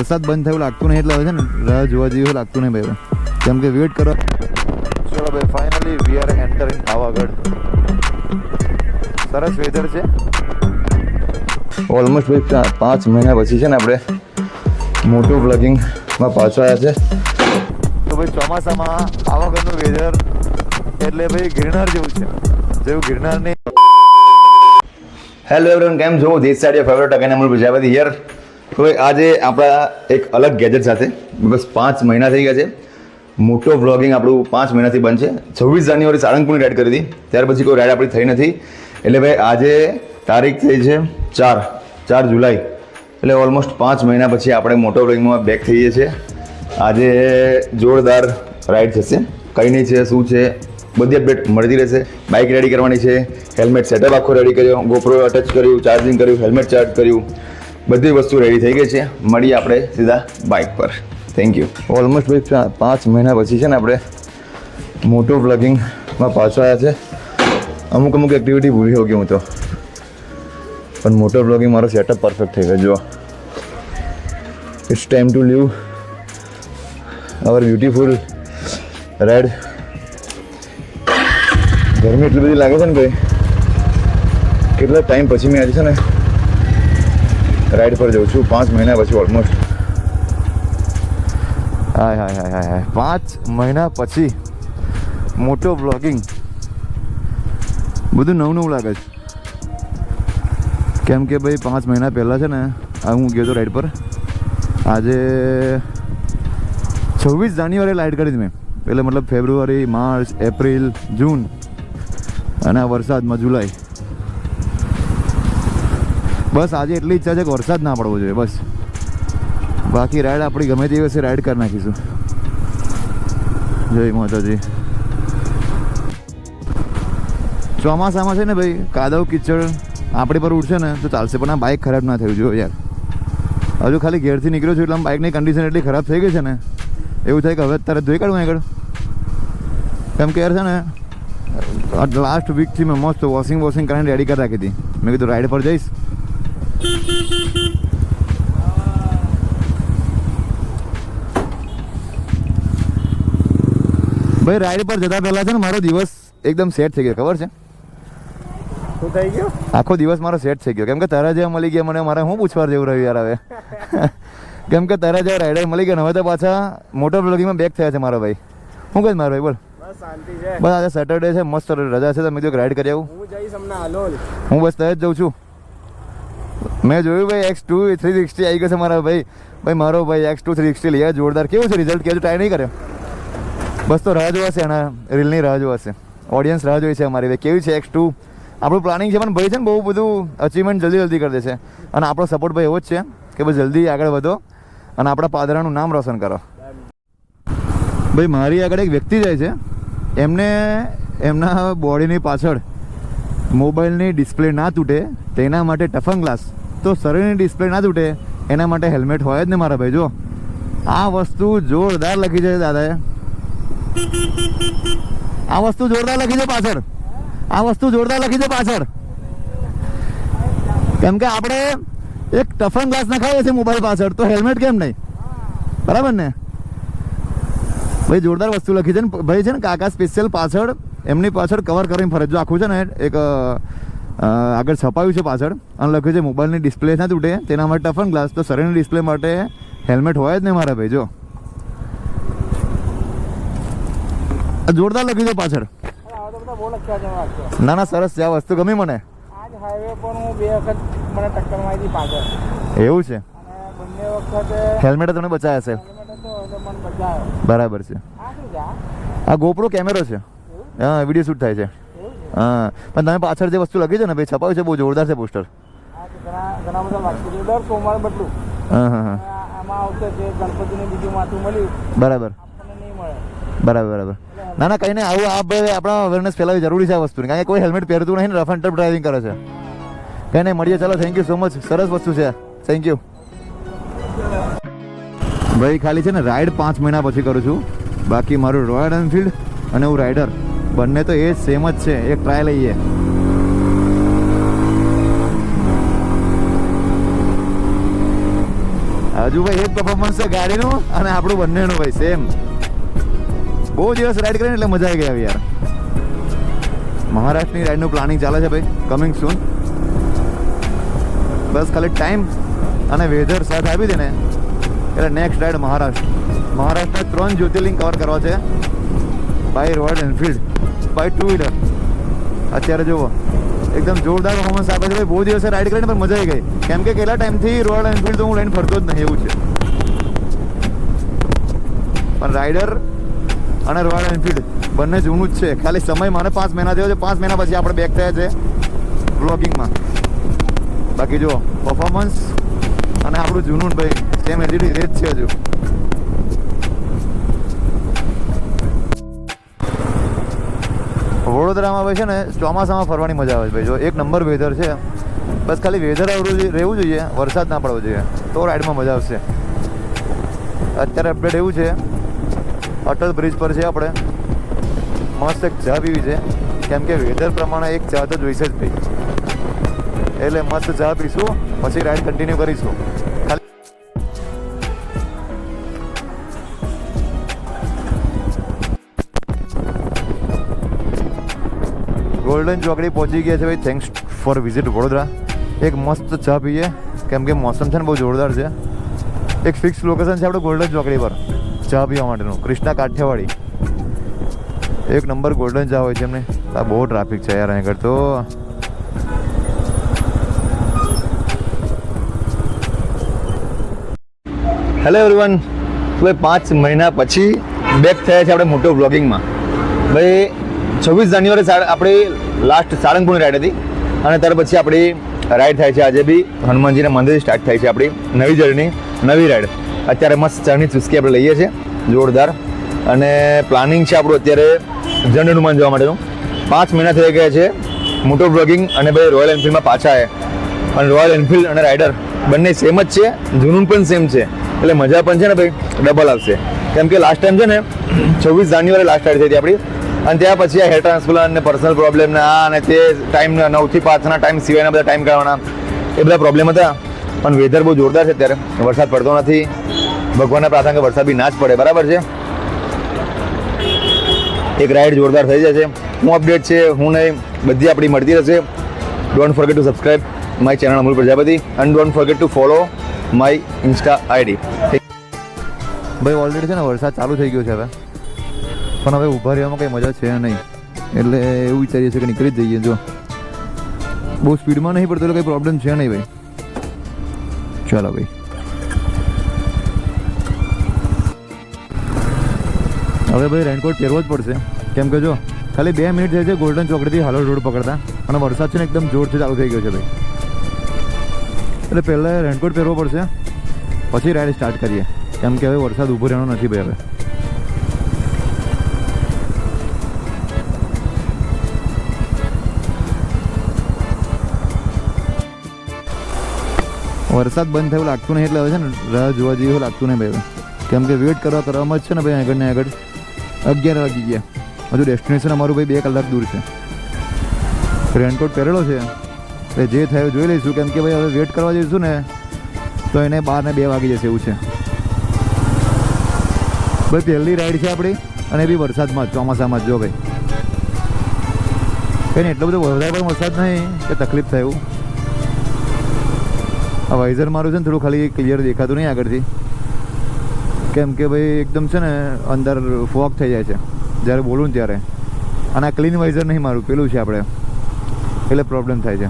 વરસાદ બંધ થયું લાગતું નહીં એટલે હવે છે ને રાહ જોવા જેવું લાગતું નહીં ભાઈ, કેમ કે વેટ કરો. ચલો ભાઈ, finally we are enter in Pavagadh. સરસ વેધર છે. ઓલમોસ્ટ ભાઈ 5 મહિના પછી છે ને આપણે મોટો બ્લોગિંગમાં પાછો આવ્યા છે. તો ભાઈ ચોમાસામાં પાવાગઢનું વેધર એટલે ભાઈ ગિરનાર જેવું છે, જેવું ગિરનારની. હેલો એવરીવન, કેમ છો? This side your favourite again Amul Prajapati here. તો આજે આપણા એક અલગ ગેજેટ સાથે બસ 5 મહિના થઈ ગયા છે. મોટો વ્લોગિંગ આપણું 5 મહિનાથી બંધ છે. 26 જાન્યુઆરી સારંગપુરની રાઈડ કરી હતી, ત્યાર પછી કોઈ રાઈડ આપણી થઈ નથી. એટલે ભાઈ આજે તારીખ થઈ છે 4 જુલાઈ, એટલે ઓલમોસ્ટ 5 મહિના પછી આપણે મોટો વ્લોગિંગમાં બેક થઈએ છીએ. આજે જોરદાર રાઈડ થશે. કઈ નહીં છે, શું છે, બધી અપડેટ મળતી રહેશે. બાઇક રેડી કરવાની છે, હેલ્મેટ સેટઅપ આખો રેડી કર્યો, ગોપ્રો અટેચ કર્યું, ચાર્જિંગ કર્યું, હેલ્મેટ ચાર્જ કર્યું, બધી વસ્તુ રેડી થઈ ગઈ છે. મળીએ આપણે સીધા બાઇક પર. Thank you. ઓલમોસ્ટ ભાઈ 5 મહિના પછી છે ને આપણે મોટો વ્લોગિંગમાં પાછો આવ્યા છે. અમુક એક્ટિવિટી ભૂલી હો ગઈ હું તો, પણ મોટો વ્લોગિંગ મારો સેટઅપ પરફેક્ટ થઈ ગયો. જુઓ, it's time to leave our beautiful ride. ગરમી એટલી બધી લાગે છે ને ભાઈ, કેટલા ટાઈમ પછી મેં આજે છે ને રાઈડ પર જાઉં છું. 5 મહિના પછી ઓલમોસ્ટ. હાય 5 મહિના પછી મોટો બ્લોગિંગ. બધું નવું લાગે છે, કેમ કે ભાઈ 5 મહિના પહેલાં છે ને હું ગયો હતો રાઈડ પર. આજે 26 જાન્યુઆરી રાઈડ કરી હતી મેં, એટલે મતલબ ફેબ્રુઆરી, માર્ચ, એપ્રિલ, જૂન અને આ વરસાદમાં જુલાઈ. બસ આજે એટલી ઈચ્છા છે કે વરસાદ ના પડવો જોઈએ બસ. બાકી રાઈડ આપણી ગમે તે દિવસે રાઈડ કરી નાખીશું. જય માતાજી. ચોમાસામાં છે ને ભાઈ કાદવ કીચડ આપણી પર ઉડશે ને તો ચાલશે, પણ આ બાઇક ખરાબ ના થયું જોઈએ યાર. હજુ ખાલી ઘેરથી નીકળ્યો છું એટલે આમ બાઇકની કન્ડિશન એટલી ખરાબ થઈ ગઈ છે ને, એવું થાય કે હવે અત્યારે ધોઈ કાઢું આગળ. કેમ કે યાર છે ને લાસ્ટ વીકથી મેં મસ્ત વોશિંગ કરીને રેડી કરી રાખી હતી. મેં કીધું રાઈડ પર જઈશ. ભાઈ રાઈડ પર જતા પહેલા છે ને મારો દિવસ એકદમ સેટ થઈ ગયો. ખબર છે શું થઈ ગયું? આખો દિવસ મારો સેટ થઈ ગયો, કેમ કે તારા જેવા મળી ગયા મને. મારે શું પૂછવા જેવું રહ્યું યાર હવે. કેમ કે તારા જેવા રાઈડર મળી ગયા. હવે તો પાછા મોટો બ્લોગિંગમાં બેક થયા છે મારો ભાઈ. શું કહે મારો ભાઈ? બોલ. શાંતિ છે. બસ આજે સેટરડે છે, મસ્ત રજા છે, તો મેં રાઈડ કરી આવું. હું જઈશ હમણાં હાલોલ. હું બસ ત્યાં જ જઉં છું. મેં જોયું ભાઈ X2 360 આવી ગયો છે મારા ભાઈ. મારો ભાઈ X2 360 લઈએ, જોરદાર. કેવું છે રિઝલ્ટ? કે હજુ ટ્રાય નહીં કર્યો? બસ તો રાહ જોવાશે, એના રીલની રાહ જોવાશે. ઓડિયન્સ રાહ જોઈ છે અમારી ભાઈ. કેવી છે X2? આપણું પ્લાનિંગ છે, પણ ભાઈ છે ને બહુ બધું અચીવમેન્ટ જલ્દી કરી દેશે. અને આપણો સપોર્ટ ભાઈ એવો જ છે કે ભાઈ જલ્દી આગળ વધો અને આપણા પાદરાનું નામ રોશન કરો. ભાઈ મારી આગળ એક વ્યક્તિ જાય છે, એમને એમના બોડીની પાછળ મોબાઈલની ડિસ્પ્લે ના તૂટે તેના માટે ટફન ગ્લાસ, તો શરીરની ડિસ્પ્લે ના તૂટે એના માટે હેલ્મેટ હોય જ ને મારા ભાઈ. જો આ વસ્તુ જોરદાર લખી છે દાદાએ. આ વસ્તુ જોરદાર લખી છે પાછળ. કેમ કે આપણે એક ટફન ગ્લાસ નખાવીએ છીએ મોબાઈલ પાછળ, તો હેલ્મેટ કેમ નહીં? બરાબર ને ભાઈ? જોરદાર વસ્તુ લખી છે ને ભાઈ. છે ને કાકા સ્પેશિયલ પાછળ એમની પાછળ કવર કરીને ફરજ. જો આખું છે ને એક આગળ છપાયું છે પાછળ અને લખ્યું છે મોબાઈલની ડિસ્પ્લે ના તૂટે તેના માટે ટફન ગ્લાસ, તો શરીરની ડિસ્પ્લે માટે હેલ્મેટ હોય જ ને મારા ભાઈ. જો જોરદાર લખ્યું છે પાછળ. ના સરસ છે આ વસ્તુ, ગમી મને. આજ હાઈવે પર હું 2 વખત મને ટક્કર મારી હતી પાછળ. એવું છે? અને બંને વખતે હેલ્મેટ તમને બચાવ્યા છે? બરાબર છે. આ ગોપ્રો કેમેરો છે. હા, વિડીયો શૂટ થાય છે. હા, પણ તમે પાછળ જે વસ્તુ લખી છે ને ભાઈ, છપાયું છે, બહુ જોરદાર છે પોસ્ટર. ઘણા બધા લાગતું છે. દર સોમવારે બદલું. હા. આમાં આવશે કે ગણપતિને બીજું માથું મળ્યું. બરાબર. આપણને નહીં મળે. બરાબર. ના કંઈ નહીં, આવું આપણા અવેરનેસ ફેલાવવી જરૂરી છે આ વસ્તુની, કારણ કે કોઈ હેલ્મેટ પહેરતું નહીં ને રફ એન્ડ ટફ ડ્રાઇવિંગ કરે છે. કંઈ નહીં, મળીએ. ચાલો, થેન્ક યુ સો મચ. સરસ વસ્તુ છે. થેન્ક યુ ભાઈ. ખાલી છે ને રાઈડ 5 મહિના પછી કરું છું. બાકી મારું રોયલ એનફિલ્ડ અને હું રાઇડર બંને તો એ જ સેમ જ છે. એક ટ્રાય લઈએ. હજુ ભાઈ એક પરફોર્મન્સ છે ગાડીનું અને આપણું બંનેનું ભાઈ સેમ. બહુ દિવસ રાઈડ કરીને એટલે મજા આવી ગઈ આવી યાર. મહારાષ્ટ્રની રાઈડનું પ્લાનિંગ ચાલે છે ભાઈ, કમિંગ સૂન. બસ ખાલી ટાઈમ અને વેધર સાથ આપી દે ને એટલે નેક્સ્ટ રાઈડ મહારાષ્ટ્રના 3 જ્યોતિર્લિંગ કવર કરવા છે by Royal Enfield, by 2 wheeler. અત્યારે જુઓ એકદમ જોરદાર પરફોર્મન્સ આપે છે ભાઈ. બહુ દિવસે રાઈડ કરીને પણ મજા આવી ગઈ, કેમ કે કેટલા ટાઈમથી રોયલ એનફિલ્ડ તો હું લઈને ફરતો જ નહીં એવું છે. પણ રાઈડર અને રોયલ એનફિલ્ડ બંને જૂનું જ છે, ખાલી સમય મને 5 મહિના થયો છે. 5 મહિના પછી આપણે બેક થયા છે બ્લોગિંગમાં. બાકી જુઓ પરફોર્મન્સ અને આપણું જૂનું ભાઈ સેમ એટીટ્યુડ રેજ છે હજુ. વડોદરામાં ભાઈ છે ને ચોમાસામાં ફરવાની મજા આવે છે ભાઈ. જો એક નંબર વેધર છે, બસ ખાલી વેધર રહેવું જોઈએ, વરસાદ ના પડવો જોઈએ તો રાઈડમાં મજા આવશે. અત્યારે અપડેટ એવું છે, અટલ બ્રિજ પર છે આપણે, મસ્ત એક ચા પીવી છે, કેમ કે વેધર પ્રમાણે એક ચા તો જોઈશે જ ભાઈ. એટલે મસ્ત ચા પીશું પછી રાઈડ કન્ટિન્યુ કરીશું. ગોલ્ડન ચોકડી પહોંચી ગયા છે ભાઈ. Thanks for visit Vadodara. એક મસ્ત ચા પીએ કેમ કે મોસમ છે ને બહુ જોરદાર છે. એક ફિક્સ લોકેશન છે આપણે ગોલ્ડન ચોકડી પર ચા પીવા માટેનું, કૃષ્ણા કાઠિયાવાડી. એક નંબર ગોલ્ડન ચા હોય છે એમને. આ બહુ ટ્રાફિક છે યાર અહીં આગળ તો. Hello everyone. ભાઈ 5 મહિના પછી બેક થયા છે આપણે મોટો વ્લોગિંગમાં. ભાઈ 26 જાન્યુઆરી આપણી લાસ્ટ સાળંગપુરની રાઈડ હતી અને ત્યાર પછી આપણી રાઈડ થાય છે આજે બી હનુમાનજીના મંદિરથી સ્ટાર્ટ થાય છે આપણી નવી જર્ની, નવી રાઈડ. અત્યારે મસ્ત ચાની ચુસ્કી આપણે લઈએ છીએ જોરદાર. અને પ્લાનિંગ છે આપણું અત્યારે જન હનુમાન જવા માટેનું. 5 મહિના થઈ ગયા છે મોટો વ્લોગિંગ અને ભાઈ રોયલ એનફિલ્ડમાં પાછા આવે. અને રોયલ એનફિલ્ડ અને રાઈડર બંને સેમ જ છે, જૂનું પણ સેમ છે, એટલે મજા પણ છે ને ભાઈ ડબલ આવશે. કેમ કે લાસ્ટ ટાઈમ છે ને 26 જાન્યુઆરી લાસ્ટ રાઈડ થઈ હતી આપણી. અને ત્યાં પછી આ હેર ટ્રાન્સપ્લાન્ટ ને પર્સનલ પ્રોબ્લેમ ને આ અને તે ટાઈમ 9 થી 5ના ટાઈમ સિવાયના બધા ટાઈમ કાઢવાના એ બધા પ્રોબ્લેમ હતા. પણ વેધર બહુ જોરદાર છે અત્યારે, વરસાદ પડતો નથી. ભગવાનના પ્રાર્થના કે વરસાદ બી ના જ પડે, બરાબર છે. એક રાઈડ જોરદાર થઈ જશે. હું અપડેટ છે હું નહીં બધી આપણી મળતી રહેશે. Don't forget two subscribe my channel Amul Prajapati and don't forget two follow my Insta ID. ભાઈ ઓલરેડી છે ને વરસાદ ચાલુ થઈ ગયો છે હવે, પણ હવે ઊભા રહેવામાં કંઈ મજા છે નહીં, એટલે એવું વિચારીએ છીએ કે નીકળી જ જઈએ. જો બહુ સ્પીડમાં નહીં પડતો એટલે કંઈ પ્રોબ્લેમ છે નહીં ભાઈ. ચાલો ભાઈ. હવે ભાઈ રેનકોટ પહેરવો જ પડશે, કેમ કે જો ખાલી 2 મિનિટ થઈ છે ગોલ્ડન ચોકડીથી હાલોડ રોડ પકડતા અને વરસાદ છે ને એકદમ જોરથી ચાલુ થઈ ગયો છે ભાઈ. એટલે પહેલાં રેનકોટ પહેરવો પડશે પછી રાઈડ સ્ટાર્ટ કરીએ, કેમ કે હવે વરસાદ ઊભો રહેવાનો નથી ભાઈ. હવે વરસાદ બંધ થયું લાગતું નહીં, એટલે હવે છે ને રાહ જોવા જેવું લાગતું નહીં ભાઈ. કેમ કે વેઇટ કરવામાં જ છે ને ભાઈ આગળ ને આગળ 11 વાગી ગયા. હજુ ડેસ્ટિનેશન અમારું ભાઈ 2 કલાક દૂર છે. રેનકોટ પહેરેલો છે એટલે જે થયું જોઈ લઈશું, કેમ કે ભાઈ હવે વેઇટ કરવા જઈશું ને તો એને 12 ને 2 વાગી જશે એવું છે ભાઈ. પહેલી રાઈડ છે આપણી અને એ બી વરસાદમાં જ, ચોમાસામાં જ. જો ભાઈ કંઈ નહીં એટલો બધો વધારે પણ વરસાદ નહીં કે તકલીફ થાય એવું. આ વાઇઝર મારું છે ને થોડું ખાલી ક્લિયર દેખાતું નહીં આગળથી, કેમ કે ભાઈ એકદમ છે ને અંદર ફોગ થઈ જાય છે જ્યારે બોલું ને ત્યારે. અને આ ક્લીન વાઇઝર નહીં મારું, પેલું છે આપણે, એટલે પ્રોબ્લેમ થાય છે.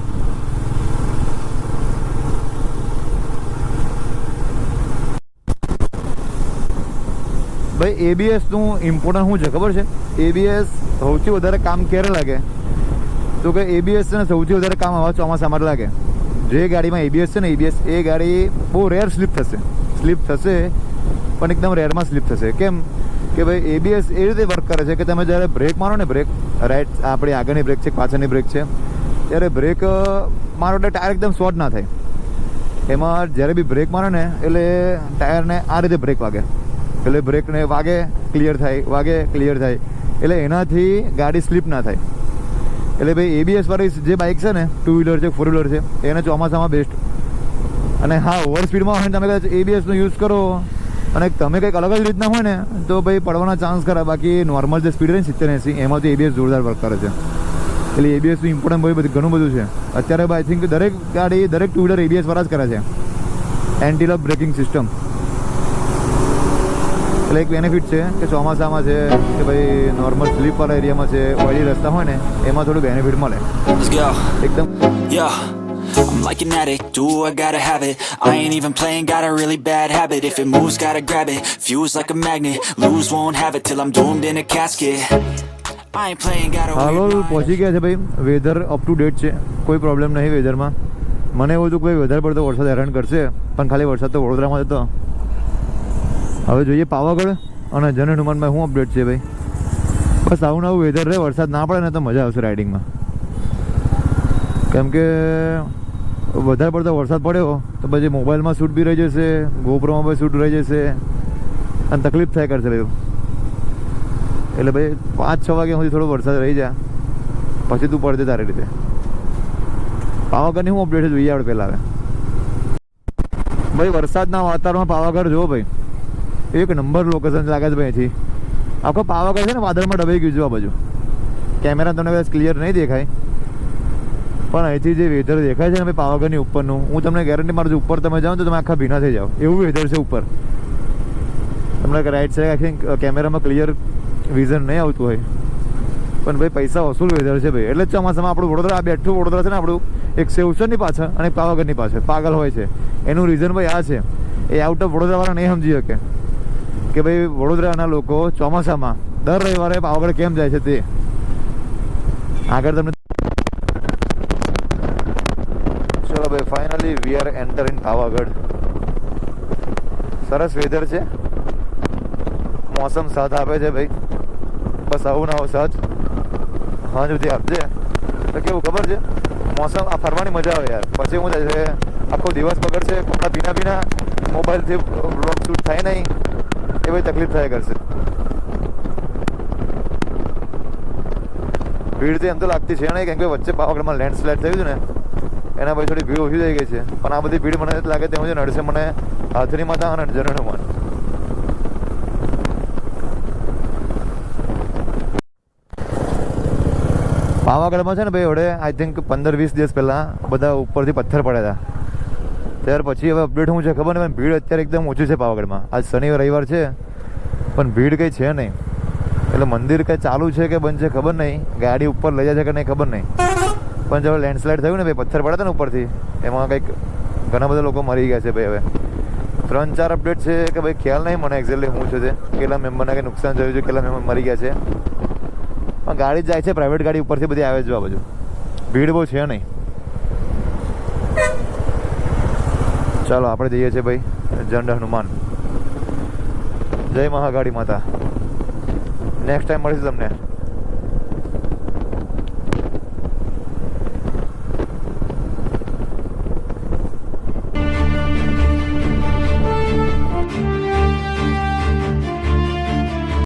ભાઈ એબીએસનું ઇમ્પોર્ટન્ટ શું છે ખબર છે? એબીએસ સૌથી વધારે કામ ક્યારે લાગે તો કે એબીએસ છે ને સૌથી વધારે કામ આવા ચોમાસામાં લાગે. જે ગાડીમાં એબીએસ છે ને એબીએસ એ ગાડી બહુ રેર સ્લીપ થશે પણ એકદમ રેરમાં સ્લીપ થશે. કેમ કે ભાઈ એબીએસ એ રીતે વર્ક કરે છે કે તમે જ્યારે બ્રેક મારો ને, બ્રેક રાઈટ આપણી આગળની બ્રેક છે પાછળની બ્રેક છે, ત્યારે બ્રેક મારો એટલે ટાયર એકદમ શોર્ટ ના થાય. એમાં જ્યારે બી બ્રેક મારો ને એટલે ટાયરને આ રીતે બ્રેક વાગે, એટલે બ્રેકને વાગે ક્લિયર થાય, એટલે એનાથી ગાડી સ્લીપ ના થાય. એટલે ભાઈ એબીએસ વાળી જે બાઇક છે ને 2 વ્હીલર છે 4 વ્હીલર છે એને ચોમાસામાં બેસ્ટ. અને હા ઓવર સ્પીડમાં હોય ને તમે કદાચ ABSનો યુઝ કરો અને તમે કંઈક અલગ જ રીતના હોય ને તો ભાઈ પડવાના ચાન્સ ખરા. બાકી નોર્મલ જે સ્પીડ રહે ને 70-80 એમાં તો ABS જોરદાર વર્ક કરે છે. એટલે ABSનું ઇમ્પોર્ટન્ટ બધું ઘણું બધું છે અત્યારે. આઈ થિંક દરેક ગાડી દરેક ટુ વ્હીલર ABS વાળા જ કરે છે. એન્ટી લોક બ્રેકિંગ સિસ્ટમ એટલે એક બેનિફિટ છે કે ચોમાસામાં છે કે ભાઈ નોર્મલ સ્લીપવાળા એરિયામાં છે, ઓઇલી રસ્તા હોય ને એમાં થોડું બેનિફિટ મળે એકદમ. Yeah, I'm like an addict, do I gotta have it. I ain't even playing, got a really bad habit. If it moves, gotta grab it, fuse like a magnet. Lose, won't have it till I'm doomed in a casket. I ain't playing, got a Halol weird mind. પહોંચી ગયા છે ભાઈ. Weather up to date છે, કોઈ problem નહીં વેધરમાં. મને એવું હતું કે ભાઈ વધારે પડતો વરસાદ હેરાન કરશે, પણ ખાલી વરસાદ તો વડોદરામાં હતો. હવે જોઈએ પાવાગઢ અને જન હનુમાનમાં શું અપડેટ છે ભાઈ. બસ આવું નવું વેધર રહે, વરસાદ ના પડે ને તો મજા આવશે રાઇડિંગમાં. કેમ કે વધારે પડતો વરસાદ પડ્યો તો પછી મોબાઈલમાં શૂટ બી રહી જશે, ગોપ્રોમાં બી શૂટ રહી જશે અને તકલીફ થાય કરશે ભાઈ. એટલે ભાઈ 5-6 વાગ્યા સુધી થોડો વરસાદ રહી જાય પછી તું પડશે તારી રીતે. પાવાગઢની શું અપડેટ છે જોઈએ આપણે પહેલાં. હવે ભાઈ વરસાદના વાતાવરણમાં પાવાગઢ જુઓ ભાઈ, એક નંબર લોકેશન લાગે છે ભાઈ. અહીંથી આખો પાવાગઢ છે ને વાદળમાં ડબાઈ ગયું છે આ બાજુ. કેમેરા તમને કદાચ ક્લિયર નહીં દેખાય પણ અહીંથી જે વેધર દેખાય છે ને ભાઈ પાવાગઢની ઉપરનું, હું તમને ગેરંટી મારું છું ઉપર તમે જાઓ તો તમે આખા ભીના થઈ જાઓ એવું વેધર છે ઉપર. તમને રાઈટ સાઈડ આઈ થિંક કેમેરામાં ક્લિયર વિઝન નહીં આવતું હોય પણ ભાઈ પૈસા વસૂલ વેધર છે ભાઈ. એટલે જ ચોમાસામાં આપણું વડોદરા આ બેઠું વડોદરા છે ને આપણું એક સેવસરની પાછળ અને એક પાવાગઢની પાછળ પાગલ હોય છે. એનું રીઝન ભાઈ આ છે, એ આઉટ ઓફ વડોદરાવાળા નહીં સમજી શકે કે ભાઈ વડોદરાના લોકો ચોમાસામાં દર રવિવારે પાવાગઢ કેમ જાય છે તે. આગળ તમને ચલો ભાઈ finally we are enter in Pavagadh. સરસ વેધર છે, મોસમ સાથ આપે છે ભાઈ. બસ આવું ના આવું સાથ હા સુધી આપજે તો કેવું ખબર છે મોસમ આ ફરવાની મજા આવે યાર. પછી શું થાય છે આખો દિવસ બગડશે, કપડાં ભીના ભીના, મોબાઈલથી બ્લોગ શૂટ થાય નહીં એ ભાઈ તકલીફ થાય કરશે. ભીડ તો એમ તો લાગતી છે નહીં કેમ કે વચ્ચે પાવાગઢમાં લેન્ડસ્લાઇડ થયું હતું ને એના પછી થોડી ભીડ ઓછી થઈ ગઈ છે. પણ આ બધી ભીડ મને લાગે તેમ છે નડશે મને હાથની માતા અને જન હનુમાન. પાવાગઢમાં છે ને ભાઈ હવે આઈ થિંક 15-20 દિવસ પહેલાં બધા ઉપરથી પથ્થર પડ્યા હતા. ત્યાર પછી હવે અપડેટ શું છે ખબર નહીં પણ ભીડ અત્યારે એકદમ ઓછી છે પાવાગઢમાં. આજ શનિવાર રવિવાર છે પણ ભીડ કંઈ છે નહીં. એટલે મંદિર કંઈ ચાલુ છે કે બંધ છે ખબર નહીં, ગાડી ઉપર લઈ જાય છે કે નહીં ખબર નહીં. પણ જો લેન્ડસ્લાઇડ થયું ને ભાઈ પથ્થર પડ્યા હતા ને ઉપરથી એમાં કંઈક ઘણા બધા લોકો મરી ગયા છે ભાઈ. હવે 3-4 અપડેટ છે કે ભાઈ ખ્યાલ નહીં મને એક્ઝેક્ટલી શું છે તે, કેટલા મેમ્બરને કંઈ નુકસાન થયું છે, કેટલા મેમ્બર મરી ગયા છે. પણ ગાડી જાય છે પ્રાઇવેટ ગાડી ઉપરથી બધી આવે છે આ બાજુ, ભીડ બહુ છે નહીં. ચાલો આપણે જઈએ છીએ ભાઈ જન હનુમાન. જય મહાકાળી માતા. નેક્સ્ટ ટાઈમ મળીશું તમને.